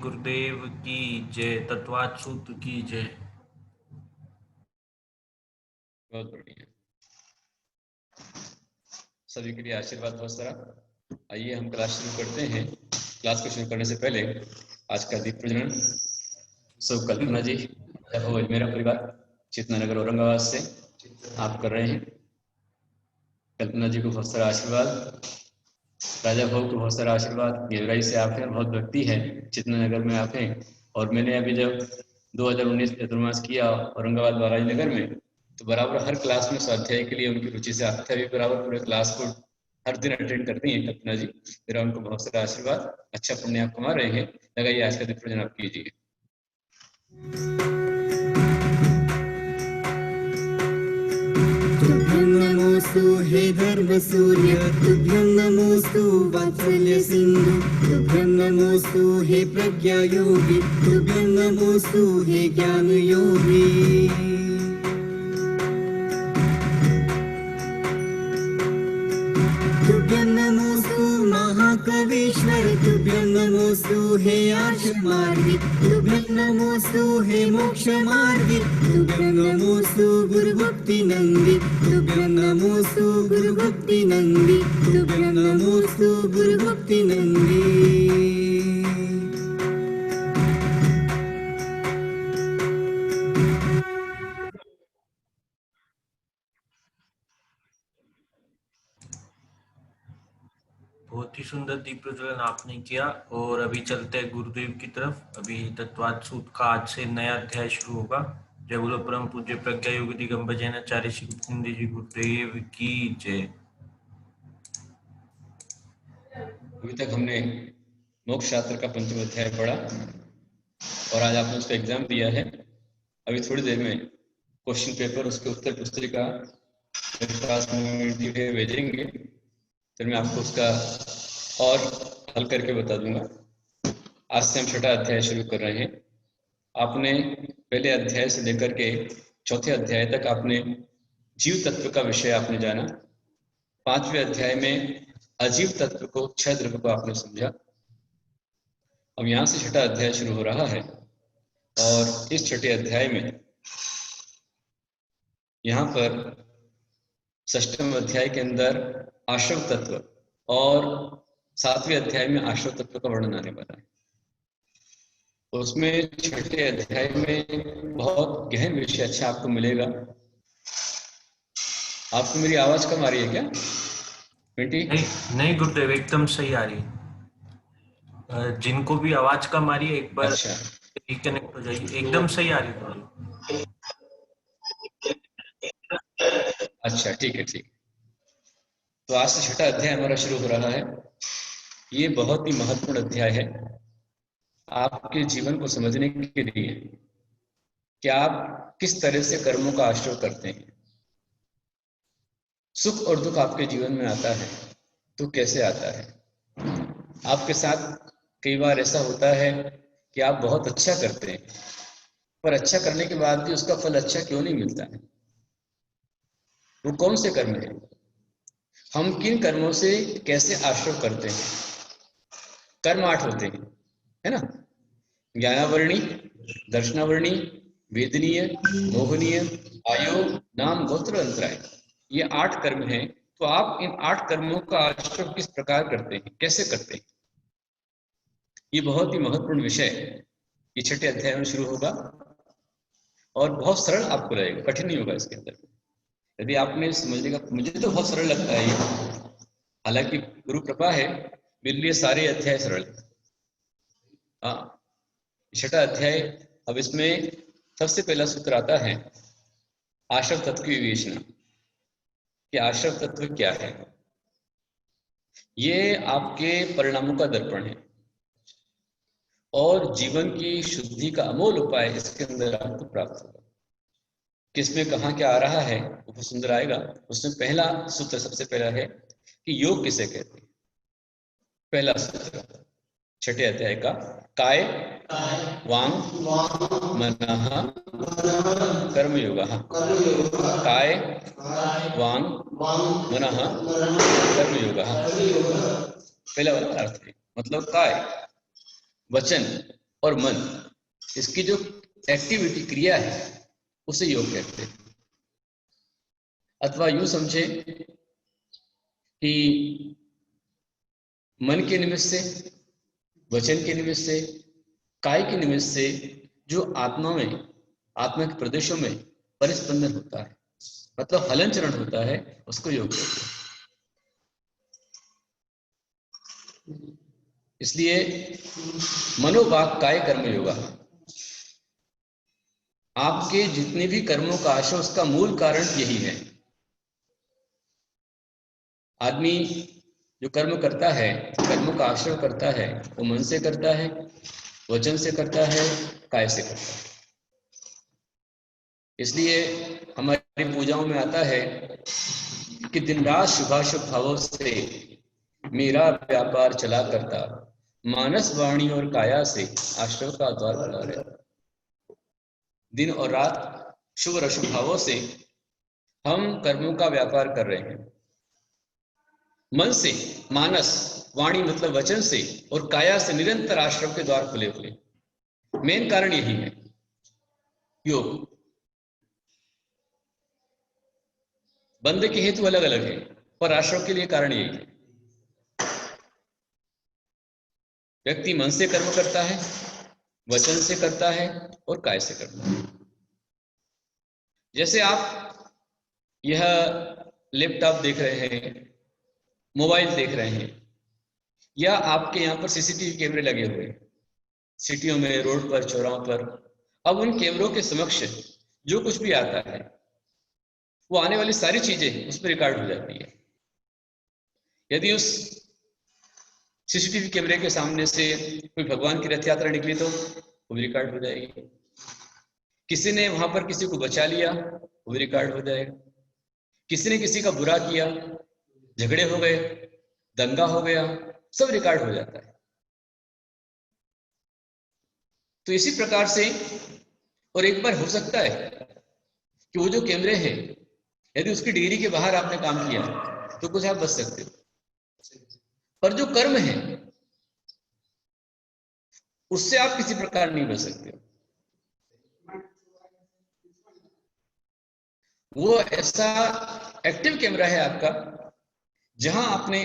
गुरुदेव की जय, तत्वात सूत्र की जय। बहुत बढ़िया, सभी के लिए आशीर्वाद बहुत सारा। आइए हम क्लास शुरू करते हैं। क्लास को शुरू करने से पहले आज का दीप प्रज्वलन शुभ कल्पना जी, मेरा परिवार चेतना नगर औरंगाबाद से आप कर रहे हैं। कल्पना जी को बहुत सारा आशीर्वाद, राजा भाव को बहुत सारा आशीर्वाद। गेवराई से आप हैं, बहुत व्यक्ति है चेतना नगर में आप हैं। और मैंने अभी जब 2019 चतुर्मास किया औरंगाबाद बालाजी नगर में, तो बराबर हर क्लास में स्वाध्याय के लिए उनकी रुचि से आते थे। अभी बराबर पूरे क्लास को हर दिन अटेंड करती हैं कल्पना जी। मेरा उनको बहुत सारा आशीर्वाद, अच्छा पुण्य आप कमा रहे हैं। लगाइए आज का दीप प्रज्वलन आप कीजिए। तुभ्यं नमोस्तु हे धर्म सूर्य, तुभ्यं नमोस्तु वात्सल्य सिंधु, तुभ्यं नमोस्तु हे प्रज्ञा योगी, तुभ्यं नमोस्तु हे ज्ञान योगी। तुभ्यं नमोस्तु महाकवीश्वर, तुभ्यं नमोस्तु हे आर्षमार्गी, तुभ्यं नमोस्तु हे मोक्षमार्गी, तुभ्यं नमोस्तु गुरुभक्ति नंदी, तुभ्यं नमोस्तु गुरुभक्ति नंदी, तुभ्यं नमोस्तु गुरुभक्ति नंदी। बहुत ही सुंदर दीप प्रज्वलन आपने किया। और अभी चलते हैं गुरुदेव की तरफ। अभी तत्वात सूत्र का आज से नया अध्याय शुरू होगा। जय बोलो परम पूज्य प्रज्ञा योगी दिगंबर जैनाचार्य श्री गुप्तनंद जी गुरुदेव की जय। अभी तक हमने मोक्ष शास्त्र का पंचम अध्याय पढ़ा और आज आपने उसका एग्जाम दिया है। अभी थोड़ी देर में क्वेश्चन पेपर, उसके उत्तर पुस्तिका भेजेंगे, फिर मैं आपको उसका और हल करके बता दूंगा। आज से हम छठा अध्याय शुरू कर रहे हैं। आपने पहले अध्याय से लेकर के चौथे अध्याय तक आपने जीव तत्व का विषय आपने जाना। पांचवें अध्याय में अजीव तत्व को, क्षय द्रव्य को आपने समझा। अब यहाँ से छठा अध्याय शुरू हो रहा है और इस छठे अध्याय में यहाँ पर षष्ठम अध्याय के अंदर आश्रव तत्व और सातवें अध्याय में आश्रव तत्व का वर्णन आने वाला है। उसमें छठे अध्याय में बहुत गहन विषय अच्छा आपको मिलेगा। आपको मेरी आवाज कम आ रही है क्या बेटी? नहीं गुरुदेव, एकदम सही आ रही है। जिनको भी आवाज कम आ रही है एक बार रिकनेक्ट हो जाइए। एकदम सही आ रही है। अच्छा ठीक है, ठीक। तो आज से छठा अध्याय हमारा शुरू हो रहा है। ये बहुत ही महत्वपूर्ण अध्याय है आपके जीवन को समझने के लिए कि आप किस तरह से कर्मों का आश्रय करते हैं। सुख और दुख आपके जीवन में आता है तो कैसे आता है? आपके साथ कई बार ऐसा होता है कि आप बहुत अच्छा करते हैं, पर अच्छा करने के बाद भी उसका फल अच्छा क्यों नहीं मिलता है? वो कौन से कर्म है? हम किन कर्मों से कैसे आश्रय करते हैं? कर्म 8 होते हैं, है ना? ज्ञानावरणी, दर्शनावरणी, वेदनीय, मोहनीय, आयोग, नाम, गोत्र, अंतराय। ये 8 कर्म हैं। तो आप इन 8 कर्मों का आश्रय किस प्रकार करते हैं, कैसे करते हैं? ये बहुत ही महत्वपूर्ण विषय ये छठे अध्याय में शुरू होगा और बहुत सरल आपको लगेगा, कठिन नहीं होगा इसके अंदर। यदि आपने समझने का, मुझे तो बहुत सरल लगता है ये, हालांकि गुरु कृपा है, मेरे लिए सारे अध्याय सरल है। हाँ, छठा अध्याय। अब इसमें सबसे पहला सूत्र आता है आश्रव तत्व की विवेचना कि आश्रव तत्व क्या है। ये आपके परिणामों का दर्पण है और जीवन की शुद्धि का अमोल उपाय इसके अंदर आपको प्राप्त होगा। किसमें कहाँ क्या आ रहा है वो बहुत सुंदर आएगा। उसमें पहला सूत्र सबसे पहला है कि योग किसे कहते हैं। पहला सूत्र छठे अध्याय का, काय वांग मनः कर्मयोगः। काय वांग मनः कर्मयोगः। पहला वाला अर्थ है, मतलब काय वचन और मन, इसकी जो एक्टिविटी क्रिया है उसे योग कहते हैं। अथवा यूं समझे कि मन के निमित्त से, वचन के निमित्त से, काय के निमित्त से जो आत्मा में, आत्मा के प्रदेशों में परिस्पंदन होता है, मतलब हलन चलन होता है, उसको योग कहते हैं। इसलिए मनोवाक काय कर्म योगा, आपके जितने भी कर्मों का आशय, उसका मूल कारण यही है। आदमी जो कर्म करता है, कर्मों का आश्रय करता है, वो मन से करता है, वचन से करता है, काय से करता है। इसलिए हमारी पूजाओं में आता है कि दिन रात शुभाशुभ भावों से मेरा व्यापार चला करता, मानस वाणी और काया से आश्रय का द्वार खुला रहता। दिन और रात शुभ और अशुभ भावों से हम कर्मों का व्यापार कर रहे हैं। मन से, मानस, वाणी मतलब वचन से, और काया से निरंतर आश्रम के द्वार खुले हुए। मेन कारण यही है योग। बंद के हेतु अलग अलग है, पर आश्रम के लिए कारण यही है। व्यक्ति मन से कर्म करता है, वचन से करता है और काय से करता है। जैसे आप यह लैपटॉप देख रहे हैं, मोबाइल देख रहे हैं, या आपके यहाँ पर सीसीटीवी कैमरे लगे हुए हैं सिटियों में, रोड पर, चौराहों पर। अब उन कैमरों के समक्ष जो कुछ भी आता है, वो आने वाली सारी चीजें उस पर रिकॉर्ड हो जाती है। यदि उस सीसीटीवी कैमरे के सामने से कोई भगवान की रथ यात्रा निकली तो वो भी रिकॉर्ड हो जाएगी। किसी ने वहां पर किसी को बचा लिया, वो भी रिकॉर्ड हो जाएगा। किसी ने किसी का बुरा किया, झगड़े हो गए, दंगा हो गया, सब रिकॉर्ड हो जाता है। तो इसी प्रकार से, और एक बार हो सकता है कि वो जो कैमरे हैं, यदि उसकी डिग्री के बाहर आपने काम किया तो कुछ आप बच सकते हो, पर जो कर्म है उससे आप किसी प्रकार नहीं बच सकते हो। वो ऐसा एक्टिव कैमरा है आपका, जहां आपने,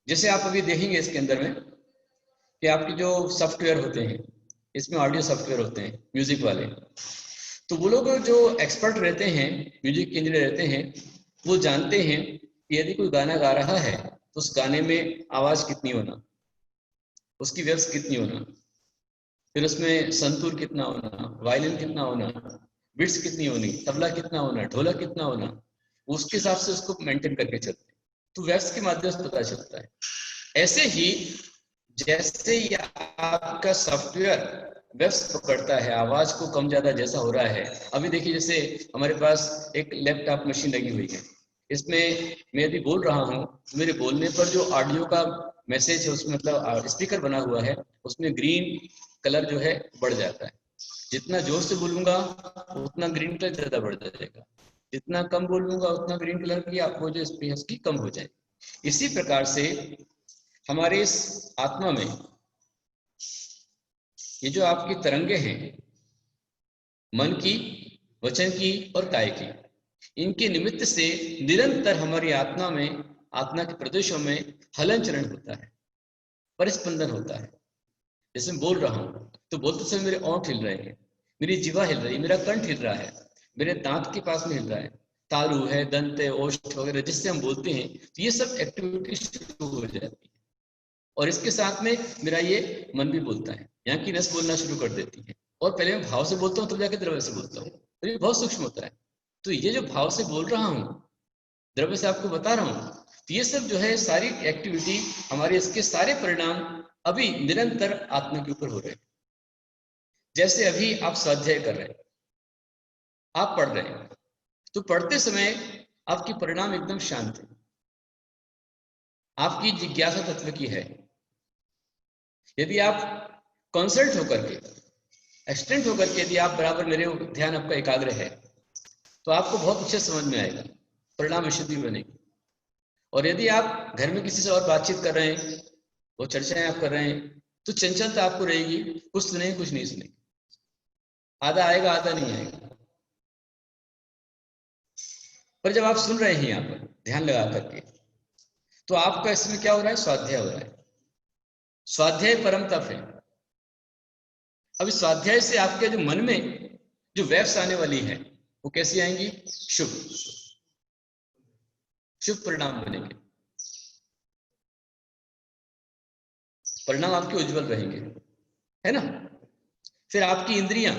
जैसे आप अभी देखेंगे इसके अंदर में कि आपके जो सॉफ्टवेयर होते हैं, इसमें ऑडियो सॉफ्टवेयर होते हैं म्यूजिक वाले, तो वो लोग जो एक्सपर्ट रहते हैं, म्यूजिक के इंजीनियर रहते हैं, वो जानते हैं कि यदि कोई गाना गा रहा है तो उस गाने में आवाज कितनी होना, उसकी वेव्स कितनी होना, फिर उसमें संतूर कितना होना, वायलिन कितना होना, बिट्स कितनी होनी, तबला कितना होना, ढोलक कितना होना, उसके हिसाब से उसको मेंटेन करके चलते हैं। तो वेव्स के माध्यम से पता चलता है। ऐसे ही जैसे ही आपका सॉफ्टवेयर वेव्स पकड़ता है, आवाज को कम ज्यादा जैसा हो रहा है। अभी देखिए, जैसे हमारे पास एक लैपटॉप मशीन लगी हुई है, इसमें मैं यदि बोल रहा हूँ तो मेरे बोलने पर जो ऑडियो का मैसेज है, उसमें मतलब स्पीकर बना हुआ है, उसमें ग्रीन कलर जो है बढ़ जाता है। जितना जोर से बोलूंगा उतना ग्रीन कलर ज्यादा बढ़ जाएगा, जितना कम बोलूंगा उतना ग्रीन कलर की आपको जो स्पेस की कम हो जाए। इसी प्रकार से हमारे इस आत्मा में ये जो आपकी तरंगे हैं, मन की, वचन की और काय की, इनके निमित्त से निरंतर हमारी आत्मा में, आत्मा के प्रदेशों में हलन चलन होता है, परिस्पंदन होता है। जैसे मैं बोल रहा हूँ तो बोलते समय मेरे ओंठ हिल रहे हैं, मेरी जीवा हिल रही है, मेरा कंठ हिल रहा है, मेरे दांत के पास में हिल रहा है, तालु है, दंत है, ओष्ठ वगैरह जिससे हम बोलते हैं, तो ये सब एक्टिविटी शुरू हो जाती है। और इसके साथ में मेरा ये मन भी बोलता है, यहाँ की नस बोलना शुरू कर देती है। और पहले मैं भाव से बोलता हूँ, तब जाके द्रव्य से बोलता हूँ, तो ये बहुत सूक्ष्म होता है। तो ये जो भाव से बोल रहा हूँ, द्रव्य से आपको बता रहा हूँ, तो ये सब जो है सारी एक्टिविटी हमारे, इसके सारे परिणाम अभी निरंतर आत्मा के ऊपर हो रहे हैं। जैसे अभी आप स्वाध्याय कर रहे हैं, आप पढ़ रहे हैं, तो पढ़ते समय आपकी परिणाम एकदम शांत है, आपकी जिज्ञासा तत्व की है। यदि आप कॉन्सल्ट होकर के, एक्सटेंट होकर के, यदि आप बराबर मेरे ध्यान आपका एकाग्र है, तो आपको बहुत अच्छे समझ में आएगा, परिणाम विशुद्धि बनेगी। और यदि आप घर में किसी से और बातचीत कर रहे हैं, वो चर्चाएं आप कर रहे हैं, तो चंचलता आपको रहेगी, कुछ सुनेंगे कुछ नहीं सुनेंगे, आधा आएगा आधा नहीं आएगा। पर जब आप सुन रहे हैं यहाँ पर ध्यान लगा करके, तो आपका इसमें क्या हो रहा है, स्वाध्याय हो रहा है। स्वाध्याय परम तप है। अब इस स्वाध्याय से आपके जो मन में जो वेव्स आने वाली है वो कैसी आएंगी, शुभ शुभ परिणाम बनेंगे, परिणाम आपके उज्जवल रहेंगे, है ना। फिर आपकी इंद्रियां,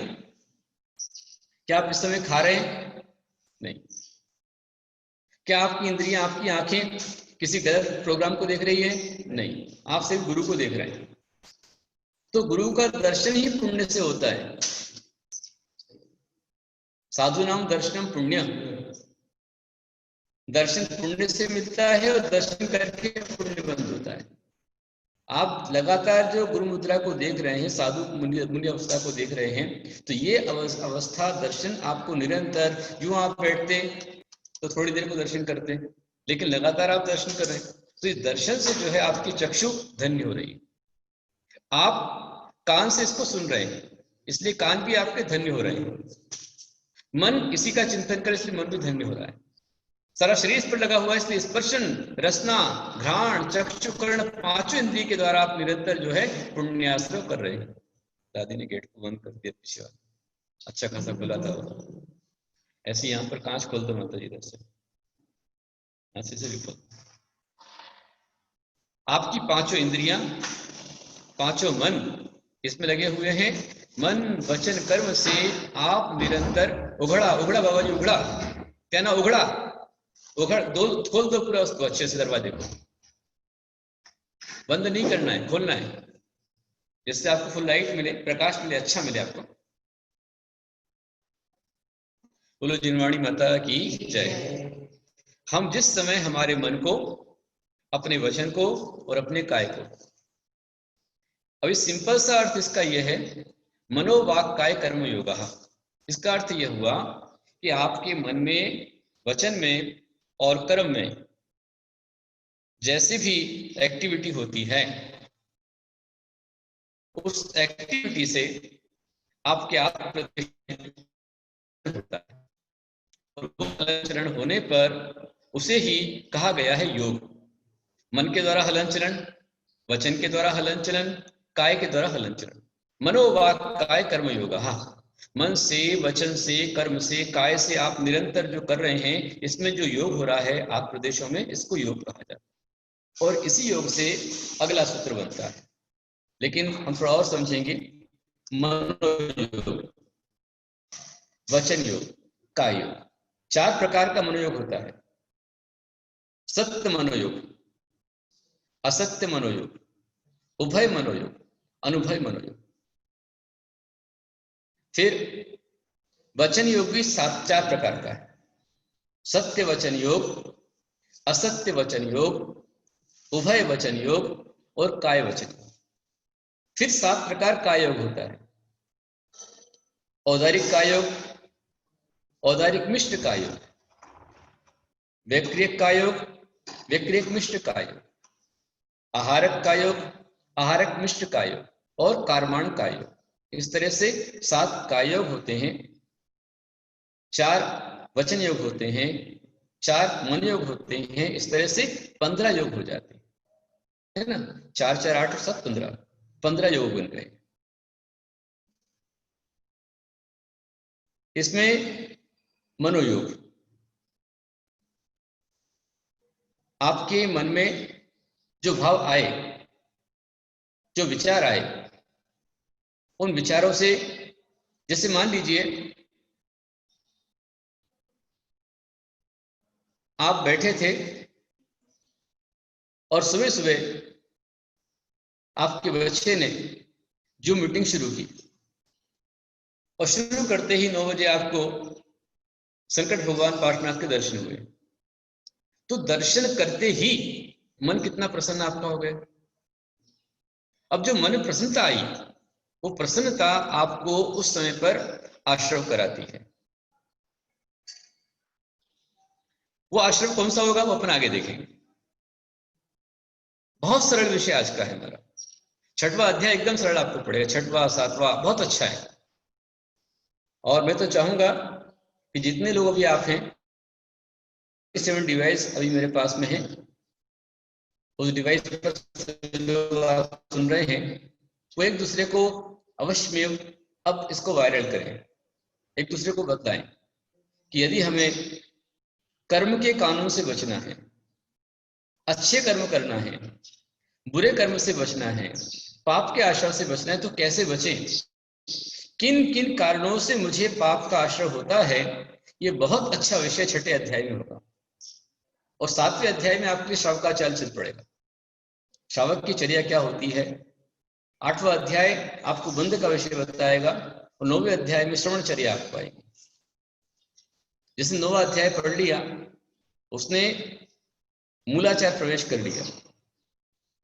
क्या आप इस समय खा रहे हैं, नहीं। क्या आपकी इंद्रियां, आपकी आंखें किसी गलत प्रोग्राम को देख रही है, नहीं, आप सिर्फ गुरु को देख रहे हैं। तो गुरु का दर्शन ही पुण्य से होता है। साधु नाम दर्शनम पुण्य, दर्शन पुण्य से मिलता है और दर्शन करके पुण्य बंद होता है। आप लगातार जो गुरु मुद्रा को देख रहे हैं, साधु मुनि अवस्था को देख रहे हैं, तो ये अवस्था दर्शन आपको निरंतर, यूं आप बैठते तो थोड़ी देर को दर्शन करते हैं, लेकिन लगातार आप दर्शन कर रहे हैं, तो इस दर्शन से जो है आपकी चक्षु धन्य हो रही है। आप कान से इसको सुन रहे हैं, इसलिए कान भी आपके धन्य हो रहे हैं। मन किसी का चिंतन करे, इसलिए मन भी धन्य हो रहा है। सारा शरीर इस पर लगा हुआ है, इसलिए स्पर्शन, रसना, घ्राण, चक्षु, कर्ण, पांचों इंद्रिय के द्वारा आप निरंतर जो है पुण्याश्रय कर रहे हैं। दादी ने गेट को बंद कर दिया पीछे वाला, अच्छा खासा खुला था वो। ऐसे यहाँ पर कांच खोल दो माता जी, इधर से, ऐसे से भी खोल। आपकी पांचों इंद्रियां, पांचों मन इसमें लगे हुए हैं। मन वचन कर्म से आप निरंतर उघड़ा उघड़ा, बाबा जी उघड़ा, क्या ना उघड़ा, उघड़ दो, खोल दो पूरा उसको अच्छे से, दरवाजे को बंद नहीं करना है, खोलना है, जिससे आपको फुल लाइट मिले, प्रकाश मिले, अच्छा मिले आपको। बोलो जिनवाणी माता की जय। हम जिस समय हमारे मन को, अपने वचन को और अपने काय को, अभी सिंपल सा अर्थ इसका यह है, मनोवाक काय कर्म योगा। इसका अर्थ यह हुआ कि आपके मन में, वचन में और कर्म में जैसे भी एक्टिविटी होती है, उस एक्टिविटी से आपके आत्म होता है, और वो हलन होने पर उसे ही कहा गया है योग। मन के द्वारा हलन चलन, वचन के द्वारा हलन चलन, काय के द्वारा हलन चलन, मनोवाक काय कर्म योग। हाँ, मन से, वचन से, कर्म से, काय से आप निरंतर जो कर रहे हैं, इसमें जो योग हो रहा है आप प्रदेशों में, इसको योग कहा जाता है। और इसी योग से अगला सूत्र बनता है, लेकिन हम थोड़ा और समझेंगे। मनोयोग, वचन योग, काय योग, 4 प्रकार का मनोयोग होता है। सत्य मनोयोग, असत्य मनोयोग, उभय मनोयोग, अनुभय मनोयोग। फिर वचन योग भी 4 प्रकार का है। सत्य वचन योग, असत्य वचन योग, उभय वचन योग और काय वचन योग। फिर 7 प्रकार का योग होता है। औदारिक काय योग, औदारिक मिष्ट काय योग, व्यक्रियक काय योग, व्यक्रियक मिष्ट काय योग, आहारक काय योग, आहारक मिष्ट काय योग और कर्माण काय योग। इस तरह से 7 काय योग होते हैं, 4 वचन योग होते हैं, 4 मन योग होते हैं। इस तरह से 15 योग हो जाते हैं, है ना। 4 4 8 और 7 15 योग बन गए। इसमें मनोयोग, आपके मन में जो भाव आए, जो विचार आए, उन विचारों से, जैसे मान लीजिए आप बैठे थे और सुबह सुबह आपके बच्चे ने जो मीटिंग शुरू की, और शुरू करते ही 9 बजे आपको संकट भगवान पार्श्वनाथ के दर्शन हुए। तो दर्शन करते ही मन कितना प्रसन्न आपका हो गया। अब जो मन में प्रसन्नता आई, वो प्रसन्नता आपको उस समय पर आश्रव कराती है। वो आश्रव कौन सा होगा वो अपन आगे देखेंगे। बहुत सरल विषय आज का है हमारा। छठवां अध्याय एकदम सरल आपको पड़ेगा, छठवां सातवां बहुत अच्छा है। और मैं तो चाहूंगा कि जितने लोग अभी आप हैं, 7 डिवाइस अभी मेरे पास में है, उस डिवाइस पर जो आप सुन रहे हैं वो एक दूसरे को अवश्य में अब इसको वायरल करें, एक दूसरे को बताएं कि यदि हमें कर्म के कानून से बचना है, अच्छे कर्म करना है, बुरे कर्म से बचना है, पाप के आश्रय से बचना है, तो कैसे बचें, किन किन कारणों से मुझे पाप का आश्रय होता है, ये बहुत अच्छा विषय छठे अध्याय में होगा। और 7वें अध्याय में आपके लिए श्रावकाचार्य चल पड़ेगा, श्रावक की चर्या क्या होती है। 8वां अध्याय आपको बंध का विषय बताएगा और 9वें अध्याय में श्रवण चर्या आपको आएगी। जिसने 9वां अध्याय पढ़ लिया उसने मूलाचार प्रवेश कर लिया,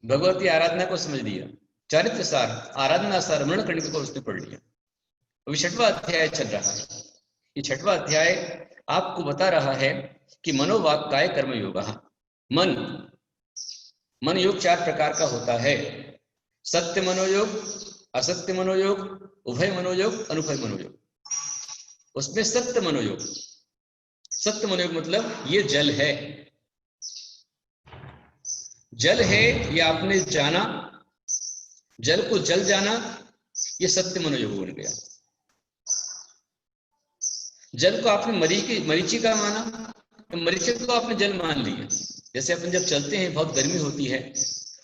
भगवती आराधना को समझ लिया, चारित्र सार, आराधना सार, मरण कणिका को उसने पढ़ लिया। अभी 6वां अध्याय चल रहा है। ये 6वां अध्याय आपको बता रहा है कि मनोवाक काय कर्म योग। मन योग 4 प्रकार का होता है, सत्य मनोयोग, असत्य मनोयोग, उभय मनोयोग, अनुभय मनोयोग। उसमें सत्य मनोयोग मतलब ये जल है, जल है, ये आपने जाना, जल को जल जाना, ये सत्य मनोयोग बन गया। जल को आपने मरीचिका माना, तो मरीचिका को आपने जल मान लिया। जैसे अपन जब चलते हैं, बहुत गर्मी होती है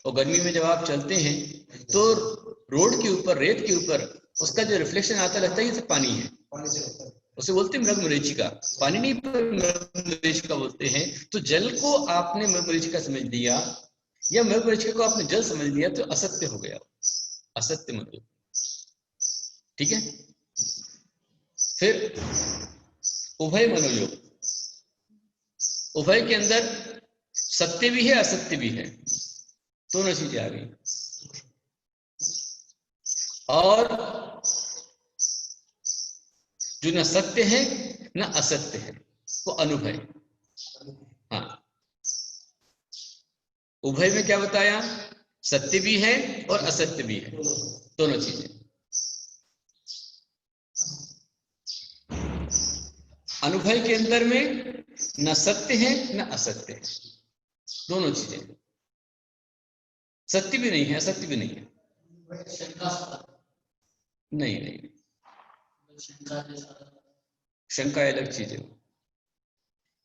और गर्मी में जब आप चलते हैं तो रोड के ऊपर, रेत के ऊपर उसका जो रिफ्लेक्शन आता लगता है ये सब पानी है, उसे बोलते हैं मृग मरीचिका। पानी नहीं पर मृग मरीचिका बोलते हैं। तो जल को आपने मृग मरीचिका समझ लिया या मृग मरीचिका को आपने जल समझ लिया तो असत्य हो गया, असत्य मनोयोग। ठीक है। फिर उभय मनोयोग, उभय के अंदर सत्य भी है असत्य भी है, दोनों चीजें आ गई। और जो न सत्य है न असत्य है वो अनुभय। हाँ, उभय में क्या बताया, सत्य भी है और असत्य भी है, दोनों चीजें। अनुभय के अंदर में न सत्य है न असत्य है, दोनों चीजें। सत्य भी नहीं है असत्य भी नहीं है, नहीं, शंका अलग चीज है।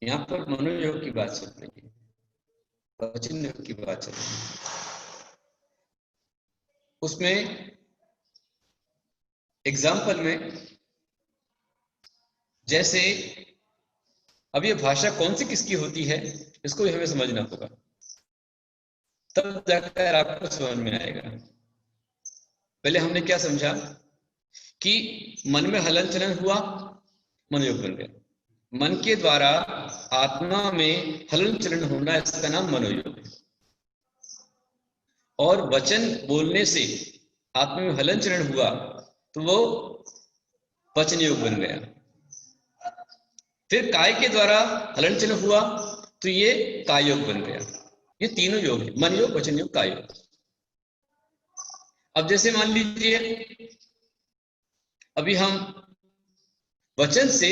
यहां पर मनोयोग की बात चल रही है, वचन योग की बात चल रही है। उसमें एग्जाम्पल में जैसे अब ये भाषा कौन सी किसकी होती है इसको भी हमें समझना होगा, तब जाकर आपको समझ में आएगा। पहले हमने क्या समझा कि मन में हलन चलन हुआ, मनोयोग बन गया। मन के द्वारा आत्मा में हलन चलन होना, इसका नाम मनोयोग है। और वचन बोलने से आत्मा में हलन चलन हुआ तो वो वचन योग बन गया। फिर काय के द्वारा हलन चलन हुआ तो ये काय योग बन गया। ये तीनों योग है, मन योग, वचन योग, काय योग। अब जैसे मान लीजिए अभी हम वचन से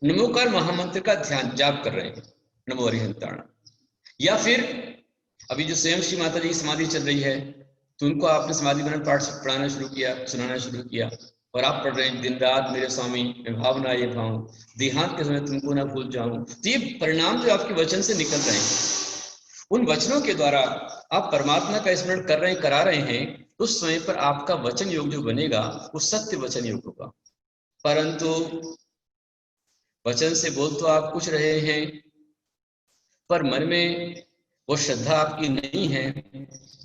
नमोकार महामंत्र का ध्यान जाप कर रहे हैं, नमो अरिहंताण, या फिर अभी जो स्वयं श्री माता जी की समाधि चल रही है तो उनको आपने समाधि बना पाठ पढ़ाना शुरू किया, सुनाना शुरू किया और आप पढ़ रहे हैं, दिन रात मेरे स्वामी मैं भावना ये भाऊं, देहांत के समय तुमको ना भूल जाऊं। तो ये परिणाम जो आपके वचन से निकल रहे हैं, उन वचनों के द्वारा आप परमात्मा का स्मरण कर रहे हैं, करा रहे हैं, उस समय पर आपका वचन योग जो बनेगा वो सत्य वचन योग होगा। परंतु वचन से बोल तो आप कुछ रहे हैं पर मन में वो श्रद्धा आपकी नहीं है,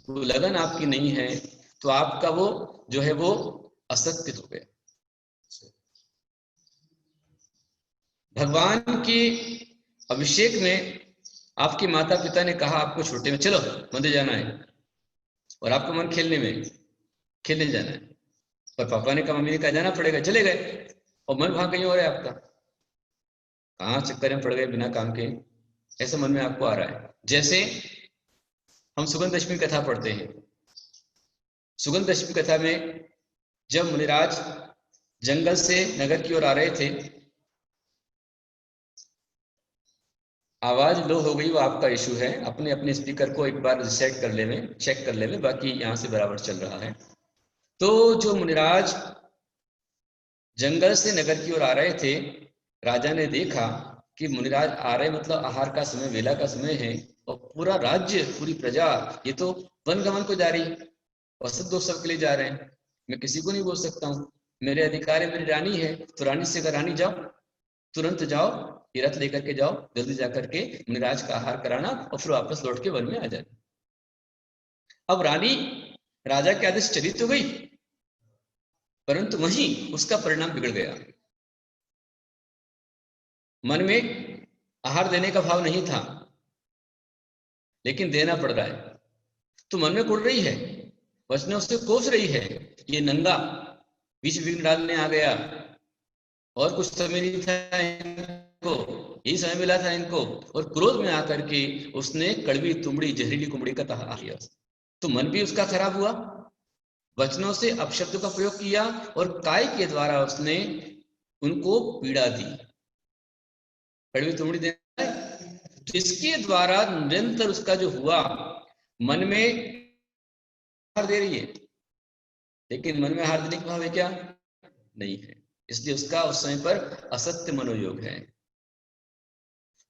वो लगन आपकी नहीं है, तो आपका वो जो है वो असत्य हो गया। भगवान की अभिषेक में आपके माता पिता ने कहा आपको छोटे में चलो मंदिर जाना है और आपका मन खेलने जाना है, पर पापा ने कहा, मम्मी ने कहा जाना पड़ेगा, चले गए और मन वहां कहीं हो रहा है आपका, कहाँ चक्कर में पड़ गए बिना काम के, ऐसा मन में आपको आ रहा है। जैसे हम सुगंध दशमी कथा पढ़ते हैं, सुगंध दशमी कथा में जब मुनिराज जंगल से नगर की ओर आ रहे थे, आवाज लो हो गई, वो आपका इशू है। अपने अपने स्पीकर को एक बार रिसेट कर ले में, चेक कर ले में, बाकी यहां से बराबर चल रहा है। तो जो मुनिराज जंगल से नगर की ओर आ रहे थे, राजा ने देखा कि मुनिराज आ रहे, मतलब आहार का समय, वेला का समय है, और पूरा राज्य, पूरी प्रजा ये तो वनगमन को जा रही है, औसत के लिए जा रहे हैं। मैं किसी को नहीं बोल सकता हूँ, मेरे अधिकार है, मेरी रानी है, तो रानी से अगर रानी जाओ, तुरंत जाओ, ये रथ लेकर के जाओ, जल्दी जा करके मुनिराज का आहार कराना और फिर वापस लौट के वन में आ जाना। अब रानी राजा के आदेश चली तो गई, परंतु वहीं उसका परिणाम बिगड़ गया। मन में आहार देने का भाव नहीं था, लेकिन देना पड़ रहा है, तो मन में कुड़ रही है, वचनों से कोस रही है, ये नंगा बीच विघ्न डालने आ गया, और कुछ समय नहीं था इनको, यही समय मिला था इनको, और क्रोध में आकर के उसने कड़वी तुमड़ी, जहरीली कुमड़ी का तहा किया। तो मन भी उसका खराब हुआ, वचनों से अपशब्द का प्रयोग किया, और काय के द्वारा उसने उनको पीड़ा दी। कड़वी तुमड़ी देना है, तो इसके द्वारा निरंतर उसका जो हुआ, मन में हार दे रही है, लेकिन मन में हार देने का भाव है क्या? नहीं है। इसलिए उसका उस समय पर असत्य मनोयोग है।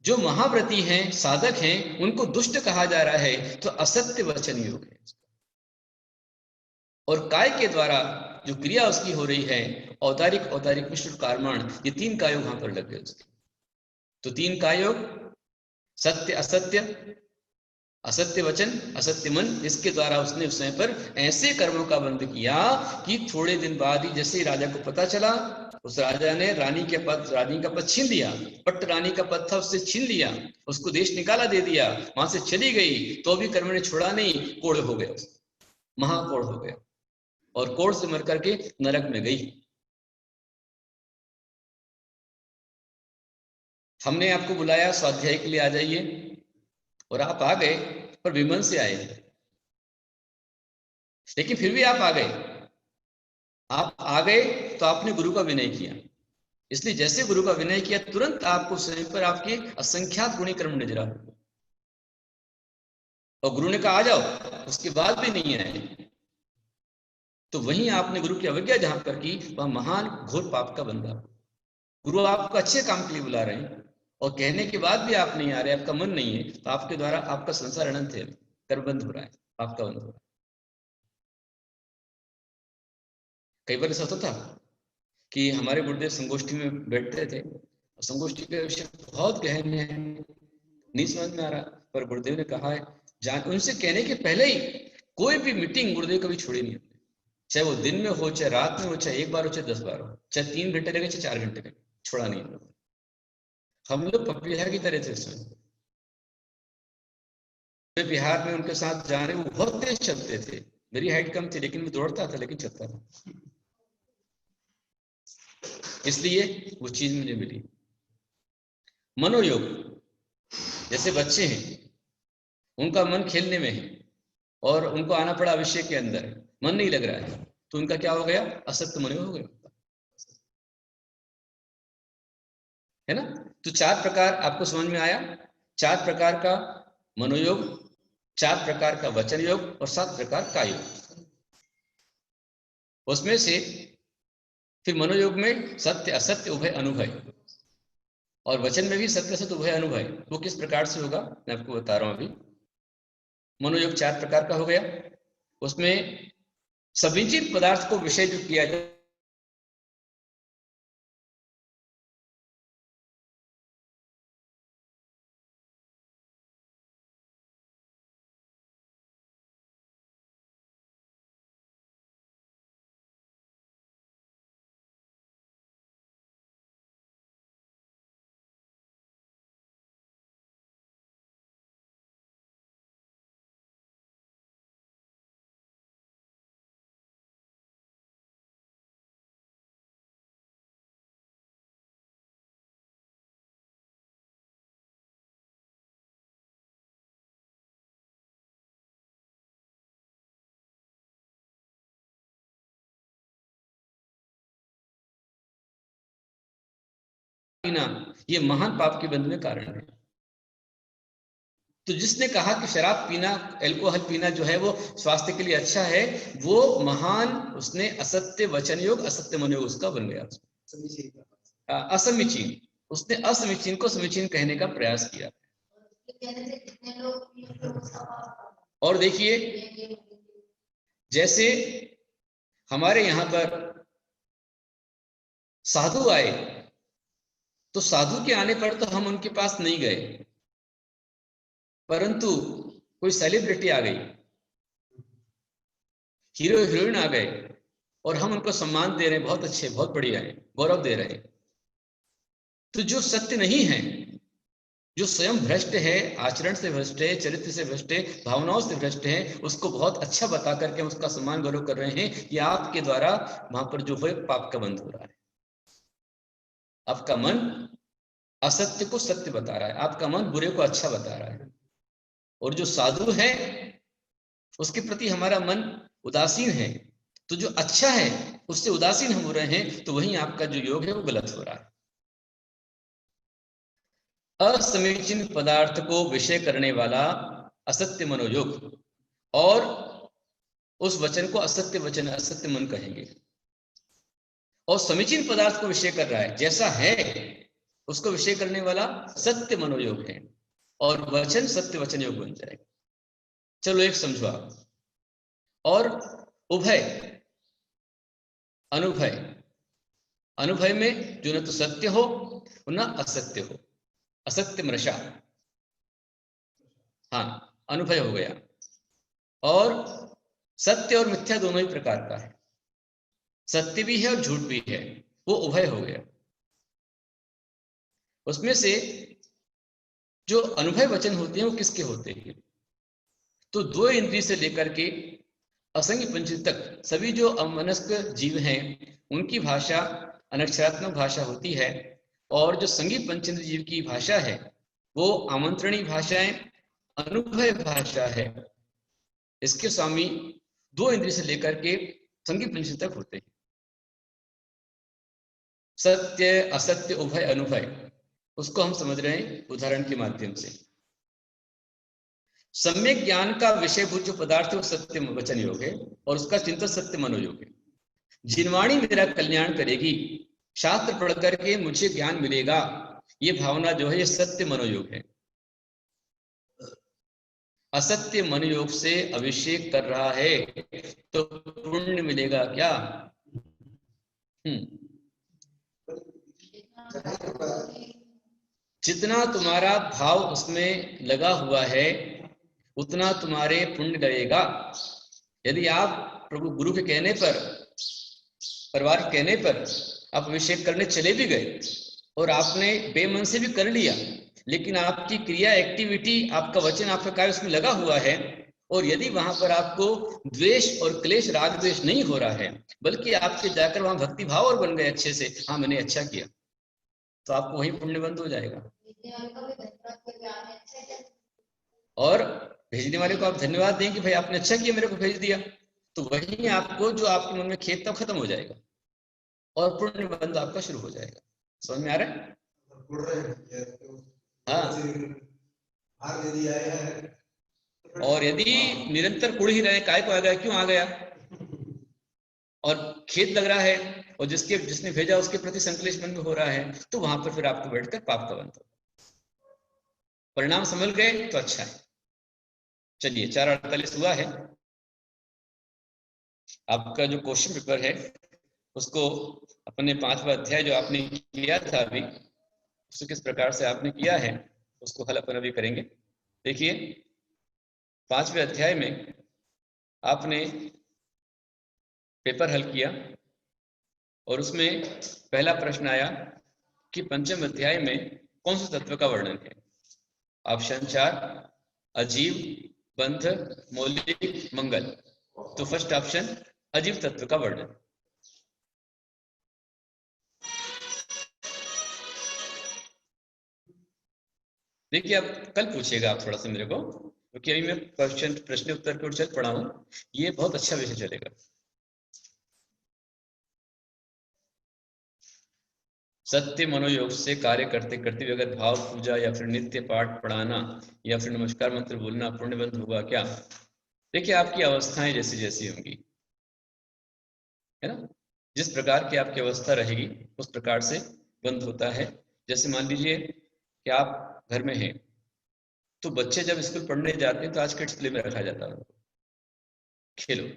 जो महाव्रती हैं, साधक हैं, उनको दुष्ट कहा जा रहा है, तो असत्य वचन योग है। और काय के द्वारा जो क्रिया उसकी हो रही है, औदारिक, औदारिक मिश्र, कार्मण, ये तीन कायोग वहां पर लग गए उसके। तो तीन कायोग, सत्य असत्य, असत्य वचन असत्य मन, इसके द्वारा उसने उस समय पर ऐसे कर्मों का बंध किया कि थोड़े दिन बाद ही जैसे ही राजा को पता चला, उस राजा ने रानी का पद छीन लिया, पट्ट रानी का पद था उससे छीन लिया, उसको देश निकाला दे दिया, वहां से चली गई, तो भी कर्म ने छोड़ा नहीं, कोढ़ हो गया, महाकोढ़ हो गया, और कोढ़ से मर करके नरक में गई। हमने आपको बुलाया स्वाध्याय के लिए आ जाइए, और आप आ गए, पर विमन से आए, लेकिन फिर भी आप आ गए। आप आ गए तो आपने गुरु का विनय किया, इसलिए जैसे गुरु का विनय किया, तुरंत आपको समय पर आपके असंख्यात गुणी कर्म नजर आ, और गुरु ने कहा आ जाओ, उसके बाद भी नहीं आए, तो वहीं आपने गुरु की अवज्ञा जहां पर की, वह महान घोर पाप का बंधा। गुरु आपको अच्छे काम के लिए बुला रहे हैं, और कहने के बाद भी आप नहीं आ रहे, आपका मन नहीं है, तो आपके द्वारा आपका संसार अनंत है, कर्म बंद हो रहा है, आपका बंद हो रहा है। कई बार ऐसा होता था कि हमारे गुरुदेव संगोष्ठी में बैठते थे, संगोष्ठी के विषय बहुत गहन है, नहीं समझ में आ रहा, पर गुरुदेव ने कहा है, जान उनसे कहने के पहले ही कोई भी मीटिंग गुरुदेव कभी छोड़ी नहीं, चाहे वो दिन में हो, चाहे रात में हो, चाहे एक बार हो, चाहे 10 बार हो, चाहे 3 घंटे लगे, चाहे 4 घंटे लगे, छोड़ा नहीं। हम लोग पपीहा की तरह थे उसमें। बिहार में उनके साथ जा रहे, वो बहुत तेज चलते थे, मेरी हाइट कम थी, लेकिन मैं दौड़ता था, लेकिन चलता था, इसलिए वो चीज मुझे मिली। मनोयोग, जैसे बच्चे हैं, उनका मन खेलने में है, और उनको आना पड़ा विषय के अंदर, मन नहीं लग रहा है, तो उनका क्या हो गया? असत्य मनोयोग हो गया, है ना। तो 4 प्रकार आपको समझ में आया, 4 प्रकार का मनोयोग, 4 प्रकार का वचन योग, और 7 प्रकार का योग। उसमें से फिर मनोयोग में सत्य असत्य उभय अनुभय, और वचन में भी सत्य असत्य उभय अनुभय। वो किस प्रकार से होगा मैं आपको बता रहा हूं अभी। मनोयोग 4 प्रकार का हो गया, उसमें सविचित पदार्थ को विषय जो किया जाए, पीना ये महान पाप के बंध में कारण है। तो जिसने कहा कि शराब पीना, अल्कोहल पीना जो है वो स्वास्थ्य के लिए अच्छा है, वो महान, उसने असत्य वचन योग, असत्य मनोयोग उसका बन गया। असमीचीन, उसने असमीचीन को समीचीन कहने का प्रयास किया। और देखिए, जैसे हमारे यहां पर साधु आए, तो साधु के आने पर तो हम उनके पास नहीं गए, परंतु कोई सेलिब्रिटी आ गई, हीरो हीरोइन आ गए, और हम उनको सम्मान दे रहे हैं, बहुत अच्छे, बहुत बढ़िया है, गौरव दे रहे हैं। तो जो सत्य नहीं है, जो स्वयं भ्रष्ट है, आचरण से भ्रष्ट है, चरित्र से भ्रष्ट है, भावनाओं से भ्रष्ट है, उसको बहुत अच्छा बता करके हम उसका सम्मान गौरव कर रहे हैं। ये आपके द्वारा वहां पर जो है पाप का बंध हो रहा है। आपका मन असत्य को सत्य बता रहा है, आपका मन बुरे को अच्छा बता रहा है। और जो साधु है उसके प्रति हमारा मन उदासीन है, तो जो अच्छा है उससे उदासीन हम हो रहे हैं, तो वहीं आपका जो योग है वो गलत हो रहा है। असमीचीन पदार्थ को विषय करने वाला असत्य मनोयोग, और उस वचन को असत्य वचन, असत्य मन कहेंगे। और समीचीन पदार्थ को विषय कर रहा है, जैसा है उसको विषय करने वाला सत्य मनोयोग है, और वचन सत्य वचन योग बन जाएगा। चलो एक समझो आप। और उभय, अनुभय, अनुभय में जो न तो सत्य हो न असत्य हो, असत्य मृषा, हाँ, अनुभय हो गया। और सत्य और मिथ्या दोनों ही प्रकार का है, सत्य भी है और झूठ भी है, वो उभय हो गया। उसमें से जो अनुभय वचन होते हैं वो किसके होते हैं? तो दो इंद्रिय से लेकर के असंग पंचेंद्रिय तक सभी जो अमनस्क जीव हैं उनकी भाषा अनक्षरात्मक भाषा होती है, और जो संगी पंचेंद्रिय जीव की भाषा है वो आमंत्रणी भाषाएं, अनुभय भाषा है। इसके स्वामी दो इंद्रिय से लेकर के संगी पंचेंद्रिय तक होते हैं। सत्य असत्य उभय अनुभय, उसको हम समझ रहे हैं उदाहरण के माध्यम से। सम्यक ज्ञान का विषयभूत जो पदार्थ है वो सत्य वचन योग है, और उसका चिंतन सत्य मनोयोग है। जिनवाणी मेरा कल्याण करेगी, शास्त्र पढ़ करके मुझे ज्ञान मिलेगा, ये भावना जो है ये सत्य मनोयोग है। असत्य मनोयोग से अभिषेक कर रहा है तो पुण्य मिलेगा क्या? जितना तुम्हारा भाव उसमें लगा हुआ है उतना तुम्हारे पुण्य लगेगा। यदि आप प्रभु गुरु के कहने पर, परिवार के कहने पर आप अभिषेक करने चले भी गए और आपने बेमन से भी कर लिया, लेकिन आपकी क्रिया, एक्टिविटी, आपका वचन, आपका कार्य उसमें लगा हुआ है, और यदि वहां पर आपको द्वेष और क्लेश, राग द्वेष नहीं हो रहा है, बल्कि आपके जाकर वहां भक्ति भाव और बन गए अच्छे से, हाँ मैंने अच्छा किया, तो आपको वही पुण्य बंद हो जाएगा। और भेजने वाले को आप धन्यवाद दें कि भाई आपने अच्छा किया, मेरे को भेज दिया, तो वही आपको जो आपके मन में खेद था खत्म हो जाएगा और पुण्य बंद आपका शुरू हो जाएगा। समझ में आ रहा है? हाँ। और यदि निरंतर कुड़ ही रहे, काय को आ गया, क्यों आ गया, और खेद लग रहा है, और जिसने भेजा उसके प्रति संकलेश मन में हो रहा है, तो वहां पर फिर आपको बैठकर पाप का बंध हो। परिणाम समझ गए तो अच्छा है। चलिए 4:48 हुआ है। आपका जो क्वेश्चन पेपर है उसको अपने 5वां अध्याय जो आपने किया था अभी, उसको किस प्रकार से आपने किया है उसको हल अपन अभी करेंगे। देखिए 5वें अध्याय में आपने पेपर हल किया और उसमें पहला प्रश्न आया कि पंचम अध्याय में कौन से तत्व का वर्णन है। ऑप्शन 4 अजीव, बंध, मौलिक, मंगल। तो फर्स्ट ऑप्शन अजीव तत्व का वर्णन। देखिए अब कल पूछिएगा आप थोड़ा सा मेरे को, क्योंकि अभी मैं प्रश्न उत्तर की ओर चल पड़ा हूं, ये बहुत अच्छा विषय चलेगा। सत्य मनोयोग से कार्य करते करते भी अगर भाव पूजा या फिर नित्य पाठ पढ़ाना या फिर नमस्कार मंत्र बोलना पुण्यबंध होगा क्या? देखिए आपकी अवस्थाएं जैसी जैसी होंगी, है ना, जिस प्रकार की आपकी अवस्था रहेगी उस प्रकार से बंद होता है। जैसे मान लीजिए कि आप घर में हैं, तो बच्चे जब स्कूल पढ़ने जाते हैं तो आज किड्स प्ले में रखा जाता है, खेलो,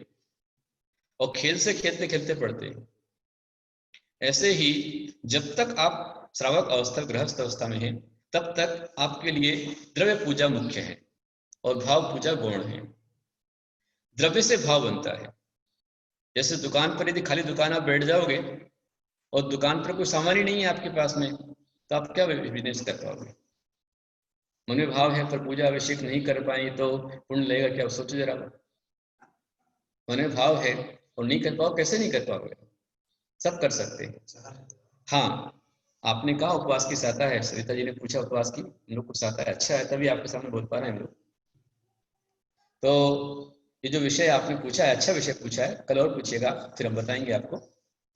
और खेल से खेलते खेलते पढ़ते हैं। ऐसे ही जब तक आप श्रावक अवस्था गृहस्थ अवस्था में हैं तब तक आपके लिए द्रव्य पूजा मुख्य है और भाव पूजा गौण है। द्रव्य से भाव बनता है। जैसे दुकान पर यदि खाली दुकान आप बैठ जाओगे और दुकान पर कोई सामान ही नहीं है आपके पास में, तो आप क्या बिजनेस कर पाओगे? मन में भाव है पर पूजा अभिषेक नहीं कर पाए तो पुण्य लगेगा क्या? सोचो जरा। मन में भाव है और नहीं कर पाओ, कैसे नहीं कर पाओगे? सब कर सकते हैं। हाँ, आपने कहा उपवास की सहायता है, सरिता जी ने पूछा उपवास की, हम लोग को सहायता है, अच्छा है, तभी आपके सामने बोल पा रहे हैं हम लोग। तो ये जो विषय आपने पूछा है, अच्छा विषय पूछा है, कल और पूछिएगा, फिर हम बताएंगे आपको,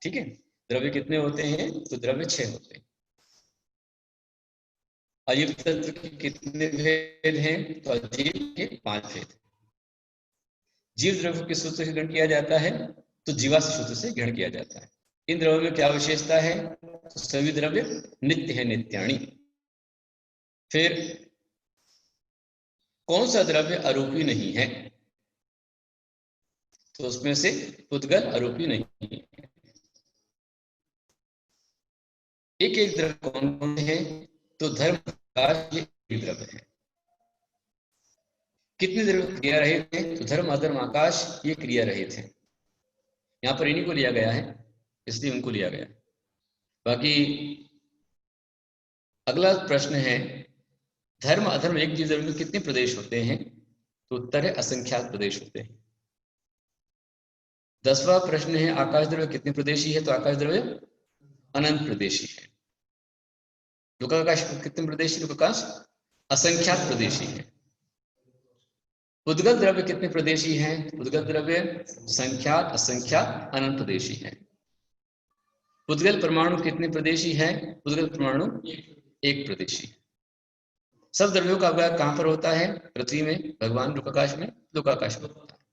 ठीक है। द्रव्य कितने होते हैं? तो द्रव्य 6 होते हैं। अजीव तत्व के कितने भेद हैं? तो अजीव के 5 भेद। जीव द्रव्य किस सूत्र से ग्रहण किया जाता है? तो जीवाश्म सूत्र से ग्रहण किया जाता है। इन द्रव्यों में क्या विशेषता है? तो सभी द्रव्य नित्य है, नित्याणी। फिर कौन सा द्रव्य आरोपी नहीं है? तो उसमें से पुद्गल आरोपी नहीं है। एक एक द्रव्य कौन कौन है? तो धर्म आकाश ये द्रव्य है। कितने द्रव्य क्रिया रहित हैं? तो धर्म अधर्म आकाश ये क्रिया रहित हैं। यहाँ पर इन्हीं को लिया गया है, इसलिए उनको लिया गया। बाकी अगला प्रश्न है, धर्म अधर्म एक जीव द्रव्य में कितने प्रदेश होते हैं? तो उत्तर है असंख्यात प्रदेश होते हैं। 10वां प्रश्न है, आकाश द्रव्य कितने प्रदेशी है? तो आकाश द्रव्य अनंत प्रदेशी है। लोकाकाश कितने प्रदेशी? लोकाकाश असंख्यात प्रदेशी है। उद्गत द्रव्य कितने प्रदेशी हैं? उद्गत द्रव्य संख्यात असंख्यात अनंत प्रदेशी है। उद्गत परमाणु कितने प्रदेशी है? उद्गत परमाणु 1 प्रदेशी। सब द्रव्यों का अवगाह कहां पर होता है? पृथ्वी में, भगवान लोकाकाश में, लोकाकाश में होता है।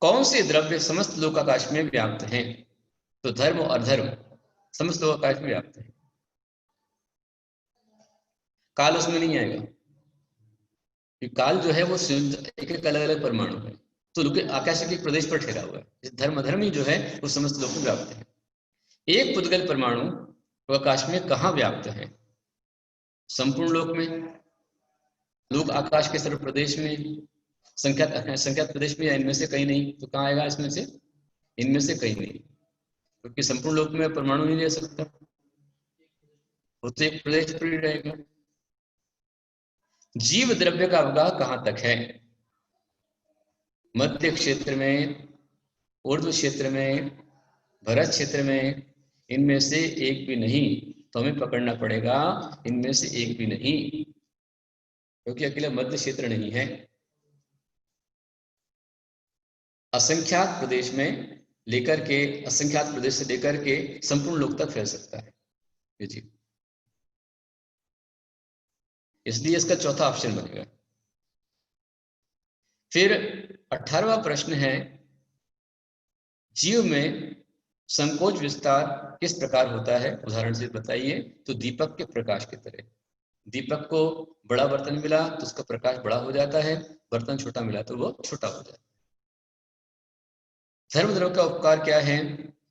कौन से द्रव्य समस्त लोकाकाश में व्याप्त हैं? तो धर्म और अधर्म समस्त लोकाकाश में व्याप्त है। काल उसमें नहीं आएगा, काल जो है वो एक एक अलग अलग परमाणु है, तो आकाश के एक प्रदेश पर ठहरा हुआ है। धर्म अधर्म ही जो है वो समस्त लोक में व्याप्त है। एक पुद्गल परमाणु आकाश में कहाँ व्याप्त है? संपूर्ण लोक में, लोक आकाश के सर्व प्रदेश में, संख्यात प्रदेश में, या इनमें से कहीं नहीं? तो कहाँ आएगा इसमें से? इनमें से कहीं नहीं, क्योंकि संपूर्ण लोक में परमाणु नहीं रह सकता, वो तो एक प्रदेश पर ही रहेगा। जीव द्रव्य का अवगाह कहां तक है? मध्य क्षेत्र में, ऊर्ध्व क्षेत्र में, भरत क्षेत्र में, इनमें से एक भी नहीं। तो हमें पकड़ना पड़ेगा इनमें से एक भी नहीं, क्योंकि अकेला मध्य क्षेत्र नहीं है। असंख्यात प्रदेश में लेकर के, असंख्यात प्रदेश से लेकर के संपूर्ण लोक तक फैल सकता है ये जीव, इसलिए इसका चौथा ऑप्शन बनेगा। फिर 18वां प्रश्न है, जीव में संकोच विस्तार किस प्रकार होता है? उदाहरण से बताइए। तो दीपक के प्रकाश की तरह। दीपक को बड़ा बर्तन मिला तो उसका प्रकाश बड़ा हो जाता है, बर्तन छोटा मिला तो वो छोटा हो जाता है। धर्म द्रव्य का उपकार क्या है?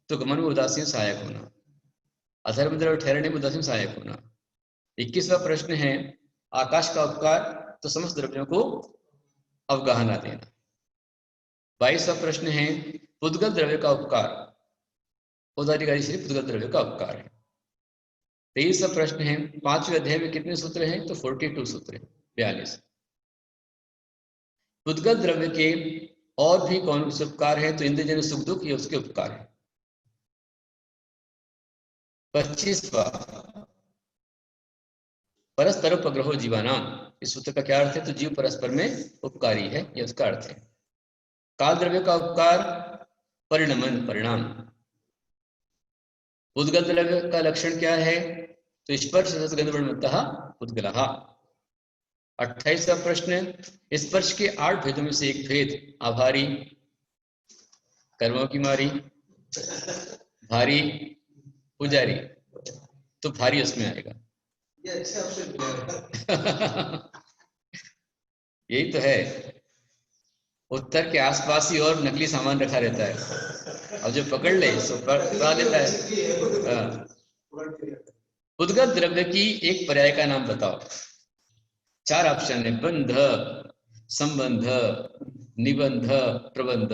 तो गमन में उदासीन सहायक होना, अधर्म द्रव्य ठहरने में उदासीन सहायक होना। 21वां प्रश्न है, आकाश का उपकार? तो समस्त द्रव्यों को अवगाहना देना। 22वां प्रश्न है, पुद्गल द्रव्य का उपकार? उदाधिकारी श्री पुद्गल द्रव्य का उपकार है। 23वां प्रश्न है, 5वें अध्याय में कितने सूत्र हैं? तो 42 सूत्र हैं, 42। पुद्गल द्रव्य के और भी कौन से उपकार है? तो इंद्रजन्य सुख दुख ये उसके उपकार है। 25वां, परस्पर उपग्रहो जीवानाम, इस सूत्र का क्या अर्थ है? तो जीव परस्पर में उपकारी है, यह उसका अर्थ है। काल द्रव्य का उपकार? परिणमन, परिणाम। उद्गल द्रव्य का लक्षण क्या है? तो स्पर्श रसगंधवर्णतः उद्गलः। 28वां प्रश्न, स्पर्श के 8 भेदों में से एक भेद आभारी, कर्मों की मारी, भारी, पुजारी, तो भारी उसमें आएगा। ये अच्छा ऑप्शन यही तो है, उत्तर के आसपास ही और नकली सामान रखा रहता है, और जो पकड़ ले सो पकड़ा लेता है। उद्गत द्रव्य की एक पर्याय का नाम बताओ। 4 ऑप्शन है, बंध, संबंध, निबंध, प्रबंध।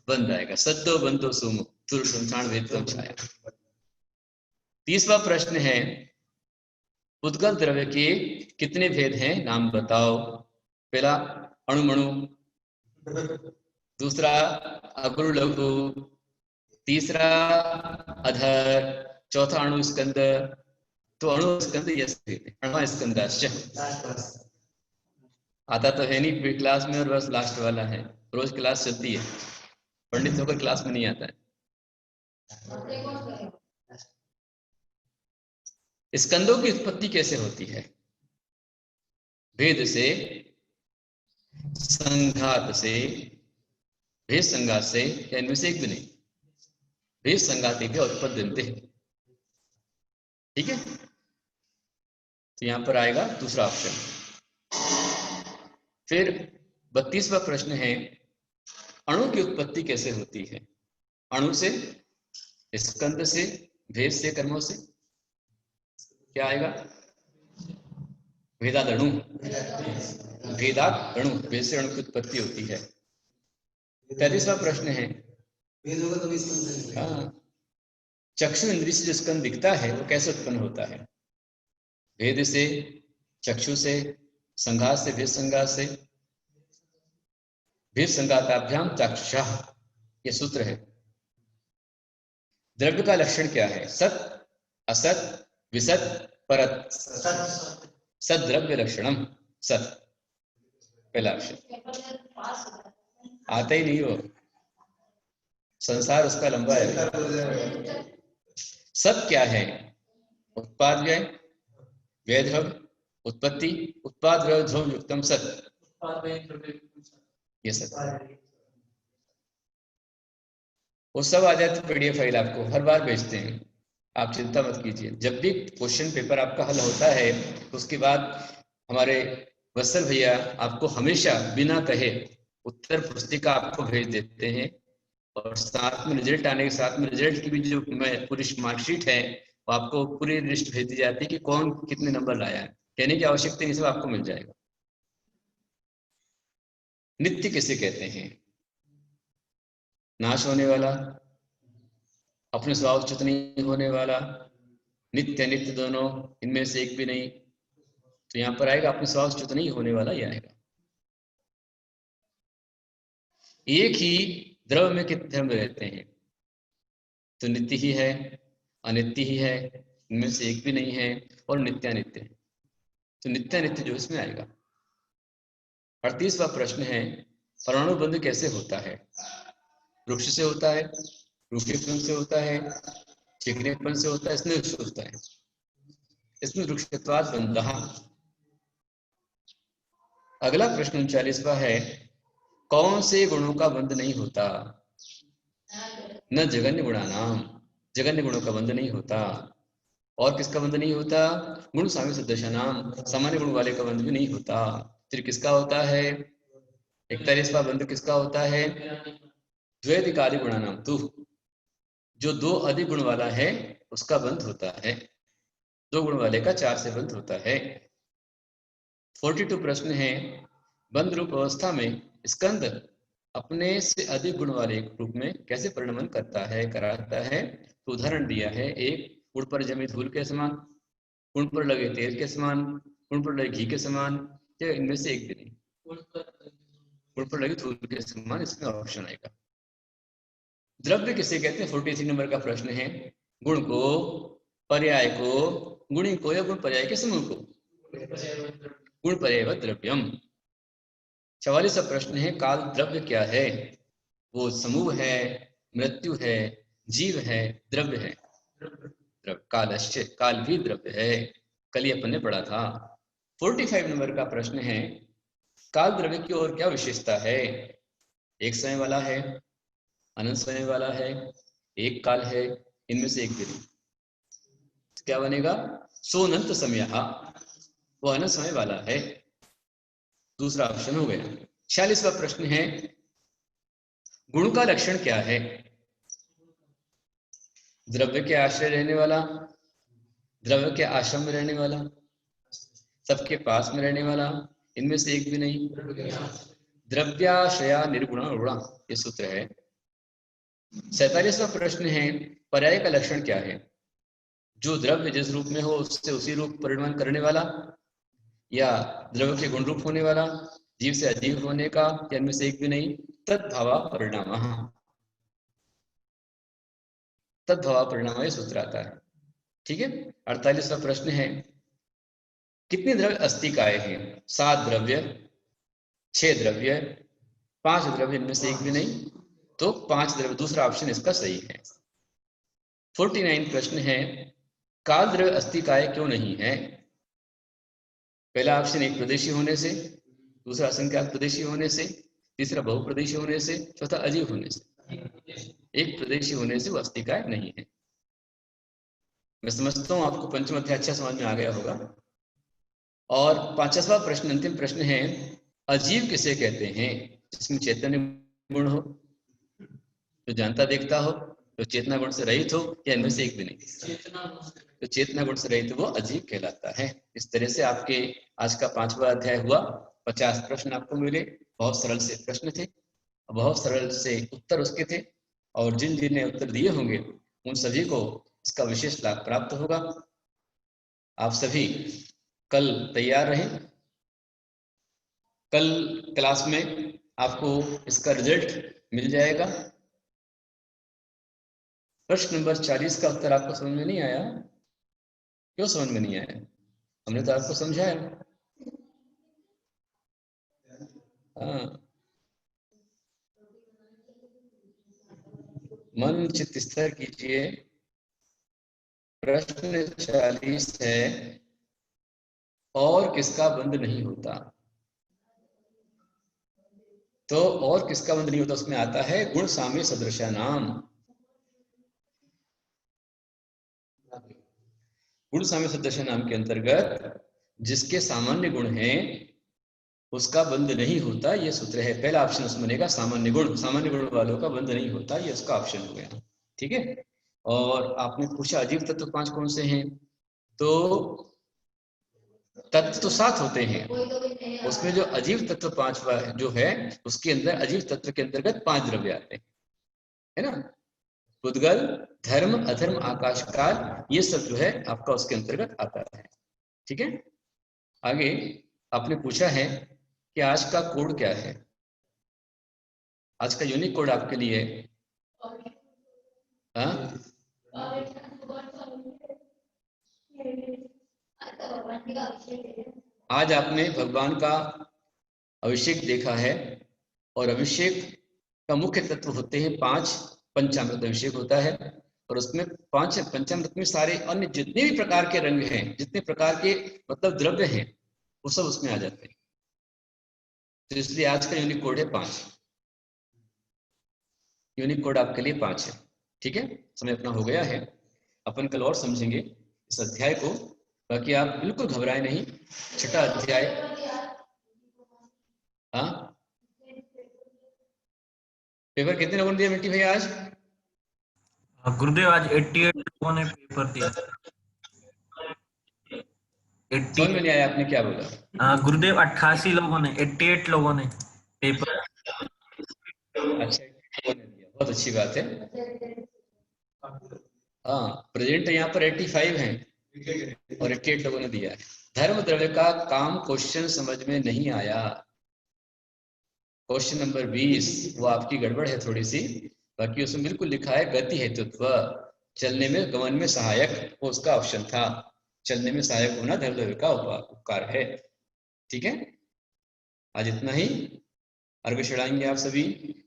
बंध आएगा, सद्दो बंधो सुमो तुर संसार वेदम छाया। 30वां प्रश्न है, उद्गत द्रव्य के कितने भेद हैं, नाम बताओ। पहला अणुमणु, दूसरा अगुरु लघु, तीसरा अधर, चौथा अणु स्कंद। तो अणु स्कंद अणु स्कंदाश्च आता तो है नहीं क्लास में, और बस लास्ट वाला है, रोज क्लास चलती है, पंडित होकर क्लास में नहीं आता है। स्कंदों की उत्पत्ति कैसे होती है? भेद से, संघात से, भेद संघात से, या इनमें से एक भी नहीं, भेद संघात भी उत्पत्ति। ठीक है, तो यहां पर आएगा दूसरा ऑप्शन। फिर 32वां प्रश्न है, अणु की उत्पत्ति कैसे होती है? अणु से, स्कंद से, भेद से, कर्मों से, क्या आएगा? भेदादणु, भेदादणु, भेद से अणु की उत्पत्ति होती है। 33वां प्रश्न है, भेद होगा तो भी स्कंद है। हाँ, चक्षु इंद्रिय से जो स्कंद दिखता है वो कैसे उत्पन्न होता है? भेद से, चक्षु से, संघात से, भेद संघात से, भेद संघाताभ्याम चक्षुषः, ये सूत्र है। द्रव्य का लक्षण क्या है? सत, असत, विसत, परत। सत द्रव्य लक्षणम, सत पहला अक्षर। आता ही नहीं हो, संसार उसका लंबा है। सत क्या है? उत्पाद व्यय, व्यय द्रव्य, उत्पत्ति, उत्पाद द्रव्य ध्रुव युक्तम सत, ये सत। वो सब आ जाते पीडीएफ फाइल आपको हर बार भेजते हैं, आप चिंता मत कीजिए। जब भी क्वेश्चन पेपर आपका हल होता है उसके बाद हमारे वत्सल भैया आपको हमेशा बिना कहे उत्तर पुस्तिका आपको भेज देते हैं, और साथ में रिजल्ट आने के साथ में रिजल्ट की भी जो पूरी मार्कशीट है वो आपको पूरी लिस्ट भेज दी जाती है कि कौन कितने नंबर लाया है। कहने की आवश्यकता नहीं, सब आपको मिल जाएगा। नित्य किसे कहते हैं? नाश होने वाला, अपने स्वभाव च्युत नहीं होने वाला, नित्य नित्य दोनों, इनमें से एक भी नहीं। तो यहां पर आएगा अपने स्वभाव च्युत नहीं होने वाला, ये आएगा। एक ही द्रव्य में कितने धर्म रहते हैं? तो नित्य ही है, अनित्य ही है, इनमें से एक भी नहीं है, और नित्यानित्य है। तो नित्यानित्य जो इसमें आएगा। 38वां प्रश्न है, परमाणु बंध कैसे होता है? वृक्ष से होता है, रूखेपन से होता है, चिकनेपन से होता है, इसमें से होता है। इसमें वृक्षत्वात् बंधः। अगला प्रश्न 39वां है, कौन से गुणों का बंध नहीं होता? न जगन्य गुणानाम, जगन्य गुणों का बंध नहीं होता। और किसका बंध नहीं होता? गुण साम्य सदृशानाम, सामान्य गुण वाले का बंध भी नहीं होता। फिर किसका होता है? 41वां बंध किसका होता है? द्वैधिकादि गुणानाम तु, जो 2 अधिक गुण वाला है उसका बंध होता है। 2 गुण वाले का 4 से बंध होता है। 42 प्रश्न है, बंध रूप अवस्था में स्कंद अपने से अधिक गुण वाले रूप में कैसे परिणमन करता है, कराता है? तो उदाहरण दिया है, एक गुण पर जमी धूल के समान, गुण पर लगे तेल के समान, गुण पर लगे घी के समान, या इनमें से एक भी नहीं, गुण पर लगे धूल के समान, इसमें ऑप्शन आएगा। द्रव्य किसे कहते हैं? 43 नंबर का प्रश्न है। गुण को, पर्याय को, गुणी को, या गुण पर्याय के समूह को? गुण पर्याय द्रव्यम। 44वां प्रश्न है, काल द्रव्य क्या है? वो समूह है, मृत्यु है, जीव है, द्रव्य है, द्रव्य कालश्च, काल भी द्रव्य है, कल ही अपन ने पढ़ा था। 45 नंबर का प्रश्न है, काल द्रव्य की और क्या विशेषता है? एक समय वाला है, अनंत समय वाला है, एक काल है, इनमें से एक भी नहीं। क्या बनेगा? सोनंत समय, वो अनंत समय वाला है, दूसरा ऑप्शन हो गया। 46वां प्रश्न है, गुण का लक्षण क्या है? द्रव्य के आश्रय रहने वाला, द्रव्य के आश्रम में रहने वाला, सबके पास में रहने वाला, इनमें से एक भी नहीं। द्रव्याश्रया निर्गुण गुणा, ये सूत्र है। 47वां प्रश्न है, पर्याय का लक्षण क्या है? जो द्रव्य जिस रूप में हो उससे उसी रूप परिणाम करने वाला, या द्रव्य के गुण रूप होने वाला, जीव से अजीव होने का, या इनमें से एक भी नहीं। तद्भावा परिणाम, तद्भावा परिणाम ये सूत्र आता है। ठीक है। 48वां प्रश्न है, कितने द्रव्य अस्तिकाय हैं? 7 द्रव्य, 6 द्रव्य, 5 द्रव्य, इनमें से एक भी नहीं, तो 5 द्रव्य, दूसरा ऑप्शन इसका सही है। 49 प्रश्न है, काल द्रव्य अस्तिकाय क्यों नहीं है? पहला ऑप्शन एक प्रदेशी होने से, दूसरा असंख्यात प्रदेशी होने से, तीसरा बहुप्रदेशी होने से, चौथा अजीव होने से। एक प्रदेशी होने से वो अस्तिकाय नहीं है। मैं समझता हूं आपको पंचम अध्याय अच्छा समझ में आ गया होगा। और 50वां प्रश्न, अंतिम प्रश्न है, अजीव किसे कहते हैं? जिसमें चैतन्य गुण हो, जो जानता देखता हो, जो चेतना गुण से रहित हो, या इनमें से एक भी नहीं। जो चेतना गुण से रहित हो वो अजीव कहलाता है। इस तरह से आपके आज का 5वां अध्याय हुआ। 50 प्रश्न आपको मिले, बहुत सरल से प्रश्न थे, बहुत सरल से उत्तर उसके थे, और जिन जिन ने उत्तर दिए होंगे उन सभी को इसका विशेष लाभ प्राप्त होगा। आप सभी कल तैयार रहें। कल क्लास में आपको इसका रिजल्ट मिल जाएगा। प्रश्न नंबर 40 का उत्तर आपको समझ में नहीं आया? क्यों समझ में नहीं आया? हमने तो आपको समझाया। हाँ, मन चित्त स्थिर कीजिए। प्रश्न 40 है, और किसका बंध नहीं होता? तो और किसका बंध नहीं होता उसमें आता है गुण साम्य सदृशा नाम। गुण साम्य सदृशा नाम के अंतर्गत जिसके सामान्य गुण हैं उसका बंध नहीं होता, ये सूत्र है। पहला ऑप्शन उसमें बनेगा सामान्य गुण, सामान्य गुण वालों का बंध नहीं होता, ये उसका ऑप्शन हो गया। ठीक है। और आपने पूछा अजीव तत्व 5 कौन से हैं? तो तत्व तो 7 होते हैं, उसमें जो अजीव तत्व 5वां जो है उसके अंदर अजीव तत्व के अंतर्गत 5 द्रव्य आते हैं, है ना। पुद्गल, धर्म, अधर्म, आकाश काल, ये सब जो है आपका उसके अंतर्गत आता है। ठीक है। आगे आपने पूछा है कि आज का कोड क्या है? आज का यूनिक कोड आपके लिए आज आपने भगवान का अभिषेक देखा है, और अभिषेक का मुख्य तत्व होते हैं 5 पंचामृत अभिषेक होता है, और उसमें 5 पंचामृत में सारे अन्य जितने भी प्रकार के रंग हैं, जितने प्रकार के मतलब द्रव्य हैं, वो सब उसमें आ जाते हैं। तो इसलिए आज का यूनिक कोड है 5। यूनिक कोड आपके लिए 5 है। ठीक है। समय अपना हो गया है, अपन कल और समझेंगे इस अध्याय को। बाकी आप बिल्कुल घबराए नहीं। 6ठा अध्याय, हाँ पेपर कितने लोगों ने दिया मिट्टी भैया आज? गुरुदेव आज 88 लोगों ने पेपर दिया। समझ में नहीं आया आपने क्या बोला? गुरुदेव 88 लोगों ने, 88 लोगों ने पेपर। अच्छा, बहुत अच्छी बात है। हाँ, प्रेजेंट यहाँ पर 85 हैं और 88 लोगों ने दिया है। धर्म द्रव्य का काम क्वेश्चन समझ में नहीं आया। क्वेश्चन नंबर 20 वो आपकी गड़बड़ है थोड़ी सी, बाकी उसमें बिल्कुल लिखा है गति हेतुत्व, चलने में गमन में सहायक, वो उसका ऑप्शन था। चलने में सहायक होना धर्म द्रव्य का उपकार है। ठीक है। आज इतना ही। अर्घ चढ़ाएंगे आप सभी।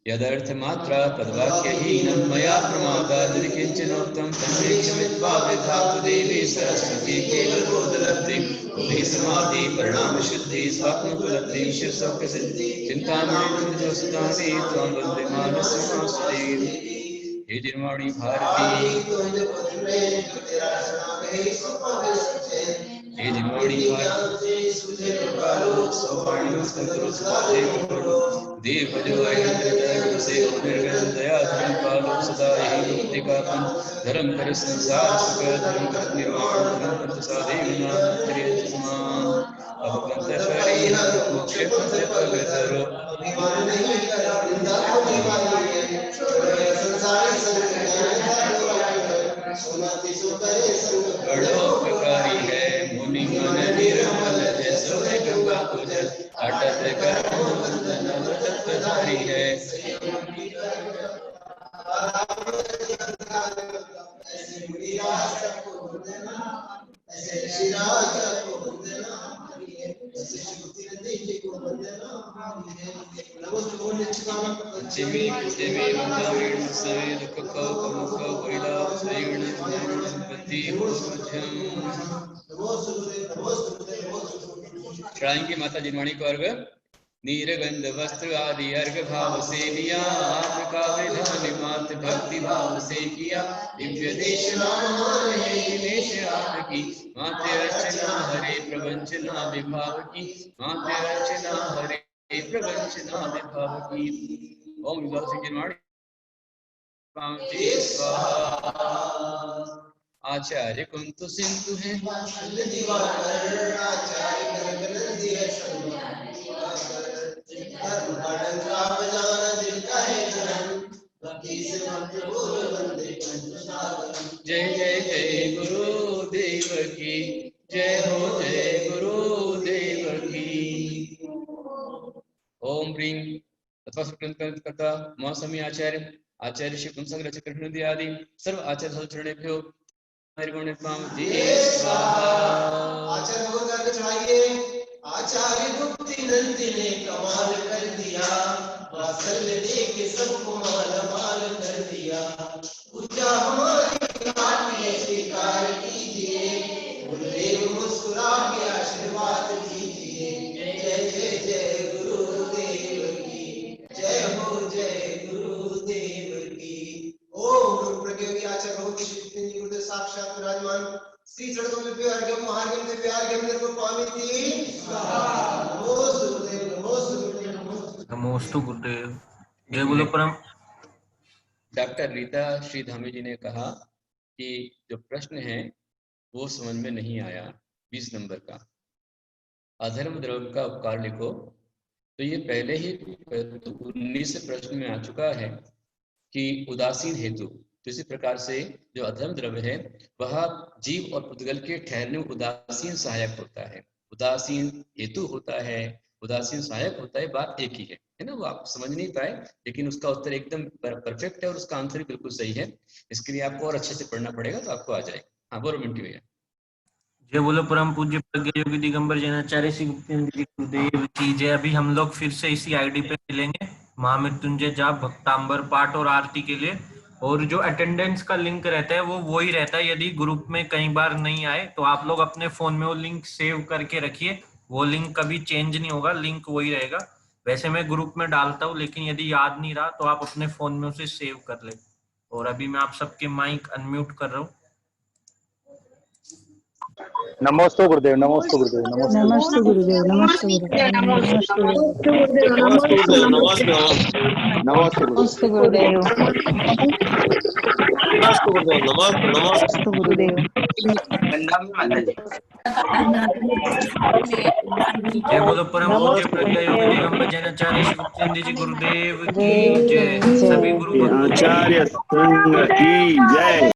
यदर्थ मात्रा तद्वाक्यहीनं मया प्रमादात् किंचनोक्तं तन्मे क्षमित्वा वृद्धातु देवी सरस्वती केवलबोधलब्धि बुद्धि समाधि परिणाम शुद्धि स्वात्मोपलब्धि शिव सौख्य सिद्धि चिंतामणि जोसुदानी त्वां वन्दे मानस वासुदेव। हे निर्वाणी भारती, हे निर्वाणी भारती, देव जो से दया धर्म पालो सदा यही मुक्ति का पंथ धर्म कर संसार सुख धर्म कर निर्वाण धर्म पंथ साधे समान अब पंथ शरीर मोक्ष पंथ पवित्रो बड़ोपकारी है मुनि मन निर्मल जैसो है गंगा तुझ अटत कर वंदन लटकधारी है। चढ़ाएंगे माता जिनवाणी को अर्घ। नीरगंध वस्त्र आदि अर्घ भाव से लिया आपका विधान मात भक्ति भाव से किया दिव्य देश नाम है दिनेश आपकी माते अर्चना हरे प्रवंचना विभाव की माते अर्चना हरे प्रवंचना विभाव की। ओम विभाव सिंह जिनवाणी आचार्य कुंतु सिंधु है जय जय जय गुरुदेव की जय हो जय गुरुदेव की। ओम ह्रीं तत्वकर्ता मौसमी आचार्य आचार्य श्री कुंसंग रचक कृष्ण आदि सर्व आचार्य चरणेभ्यो आचार्य भगवान को चढ़ाइए। आचार्य गुप्ति नंदी ने कमाल कर दिया वात्सल्य दे के सबको माला माल कर दिया पूजा हमारी स्वीकार कीजिए गुरुदेव मुस्कुरा के आशीर्वाद दीजिए। जय जय जय गुरुदेव की जय हो जय गुरुदेव की। ओम गुरु प्रज्ञा आचार्य भगवती श्री गुरुदेव साक्षात विराजमान श्री चरणों में प्यार महार्गम से प्यार के अंदर को पामिति नमोस्तु गुरुदेव। जय बोलो परम। डॉक्टर रीता श्री धामी जी ने कहा कि जो प्रश्न है वो समझ में नहीं आया 20 नंबर का अधर्म द्रव्य का उपकार लिखो। तो ये पहले ही 19 प्रश्न में आ चुका है कि उदासीन हेतु। तो इसी प्रकार से जो अधर्म द्रव्य है वह जीव और पुद्गल के ठहरने में उदासीन सहायक होता है, उदासीन हेतु होता है, उदासीन सहायक होता है। बात एक ही है ना। वो आप समझ नहीं पाए लेकिन उसका उत्तर एकदम परफेक्ट है और उसका आंसर बिल्कुल सही है। इसके लिए आपको और अच्छे से पढ़ना पड़ेगा तो आपको आ जाएगा। हाँ बोलो मिंटू भैया। जय बोलो परम पूज्य प्रज्ञा योगी दिगंबर जैनाचार्य श्री गुरुदेव की जय। अभी हम लोग फिर से इसी आईडी पे मिलेंगे महामृत्युंजय जाप भक्तांबर पाठ और आरती के लिए। और जो अटेंडेंस का लिंक रहता है वो वही रहता है। यदि ग्रुप में कई बार नहीं आए तो आप लोग अपने फोन में वो लिंक सेव करके रखिए। वो लिंक कभी चेंज नहीं होगा, लिंक वही रहेगा। वैसे मैं ग्रुप में डालता हूँ लेकिन यदि याद नहीं रहा तो आप अपने फोन में उसे सेव कर ले। और अभी मैं आप सबके माइक अनम्यूट कर रहा हूँ। नमोस्तु गुरुदेव, नमोस्तु गुरुदेव, नमस्ते गुरुदेव, नमस्ते गुरुदेव, नमस्ते गुरुदेव, नमोस्तु गुरुदेव, नमोस्तु गुरुदेव, नमोस्तु गुरुदेव, नमस्ते गुरुदेव। जय बोलो परम पूज्य प्रज्ञा योगी दिगंबर जैनाचार्य श्री गुप्तेंद्र जी गुरुदेव की जय। सभी गुरु आचार्य संघ की जय।